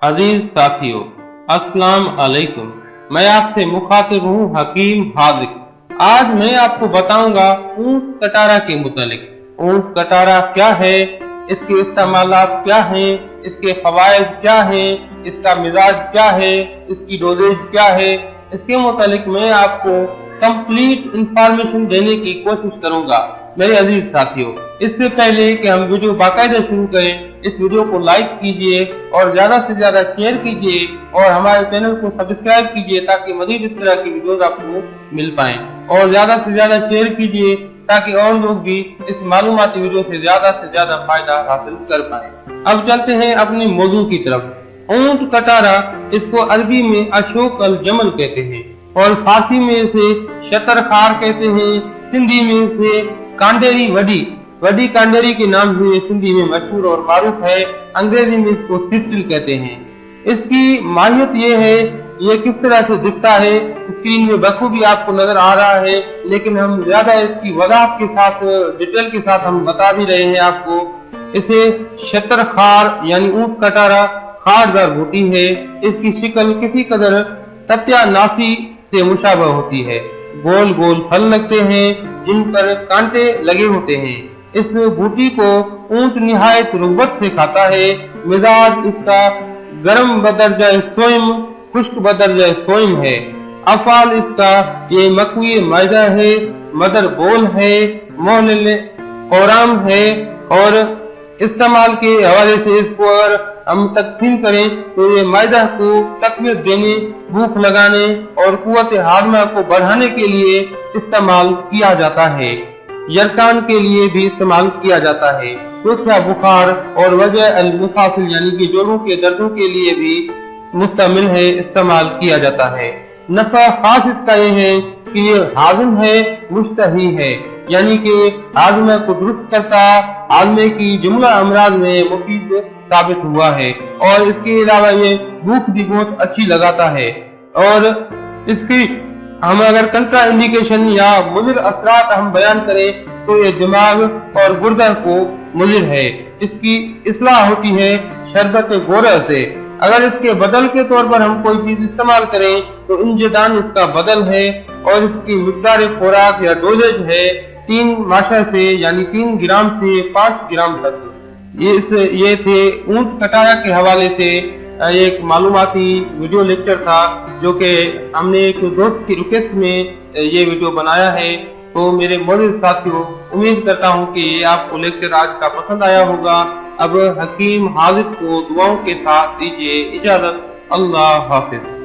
अजीज साथियों, अस्सलाम अलैकुम। मैं आपसे मुखातिब हूँ हकीम हाजिक। आज मैं आपको बताऊंगा ऊंट कटारा के मुतालिक। ऊंट कटारा क्या है, इसके इस्तेमालात क्या हैं, इसके फवाइद क्या हैं, इसका मिजाज क्या है, इसकी डोजेज क्या है, इसके मुतालिक मैं आपको कंप्लीट इंफॉर्मेशन देने की कोशिश करूंगा। मेरे अजीज साथियों, इससे पहले कि हम वीडियो बाकायदा शुरू करें, इस वीडियो को लाइक कीजिए और ज्यादा से ज्यादा शेयर कीजिए और हमारे चैनल को सब्सक्राइब कीजिए ताकि मजीद इस तरह की वीडियोस आपको मिल पाएं। और ज्यादा से ज्यादा शेयर कीजिए ताकि और लोग भी इस मालूमाती वीडियो से ज्यादा फायदा हासिल कर पाएं। अब चलते हैं अपने मौजू की तरफ। ऊंट कटारा, इसको अरबी में अशोक अल जमल कहते हैं और फारसी में इसे शतरखार कहते हैं। सिंधी में इसे कांडेरी वडी कांडेरी के नाम से सिंधी में मशहूर और मारूफ है। अंग्रेजी में इसको थिस्टिल कहते हैं। इसकी माहियत ये है, ये किस तरह से दिखता है स्क्रीन में बखूबी आपको नजर आ रहा है, लेकिन हम ज्यादा इसकी वजाहत के साथ, डिटेल के साथ हम बता भी रहे हैं आपको। इसे शतरखार यानी ऊंट कटारा खारदार बूटी है। इसकी शिकल किसी कदर सत्यानासी से मुशाबह होती है। गोल गोल फल लगते हैं जिन पर कांटे लगे होते हैं। इस बूटी को ऊंट निहायत रुगबत से खाता है। मिजाज इसका गर्म बदरजाए सोइम, खुश्क बदरजाए सोइम है। अफाल इसका ये मकवी मैदा है, मदर बोल है, मोहल्ले औराम है। और इस्तेमाल के हवाले से इसको अगर हम तकसीम करें तो ये मैदा को तकवीत देने, भूख लगाने और कुव्वत हाजमा को बढ़ाने के लिए इस्तेमाल किया जाता है। यरकान के लिए भी इस्तेमाल किया जाता है। चौथा बुखार और वजह अल मुफासिल यानी कि जोड़ों के दर्दों के लिए भी मुस्तमिल है, इस्तेमाल किया जाता है। नफा खास इसका ये है कि ये हाजिम है, मुश्तही है, यानी कि हाजमे को दुरुस्त करता, हाजमे की जुमला अमराज में मुफीद साबित हुआ है। और इसके अलावा ये भूख भी बहुत अच्छी लगाता है। और इसकी हम अगर कंट्रा इंडिकेशन या मुजिर असरात हम बयान करें तो ये दिमाग और गुर्दा को मुजिर है। इसकी इस्लाह होती है शरबत गोरा से। अगर इसके बदल के तौर पर हम कोई चीज इस्तेमाल करें तो इंजदान इसका बदल है। और इसकी मिकदार खुराक या डोजेज है 3 माशा से यानी 3 ग्राम से 5 ग्राम तक। ये थे ऊंट कटारा के हवाले से एक मालूमाती वीडियो लेक्चर था, जो कि हमने एक दोस्त की रिक्वेस्ट में ये वीडियो बनाया है। तो मेरे मौजूद साथियों, उम्मीद करता हूँ कि ये आपको लेक्चर आज का पसंद आया होगा। अब हकीम हाजिक को दुआओं के साथ दीजिए इजाजत। अल्लाह हाफिज।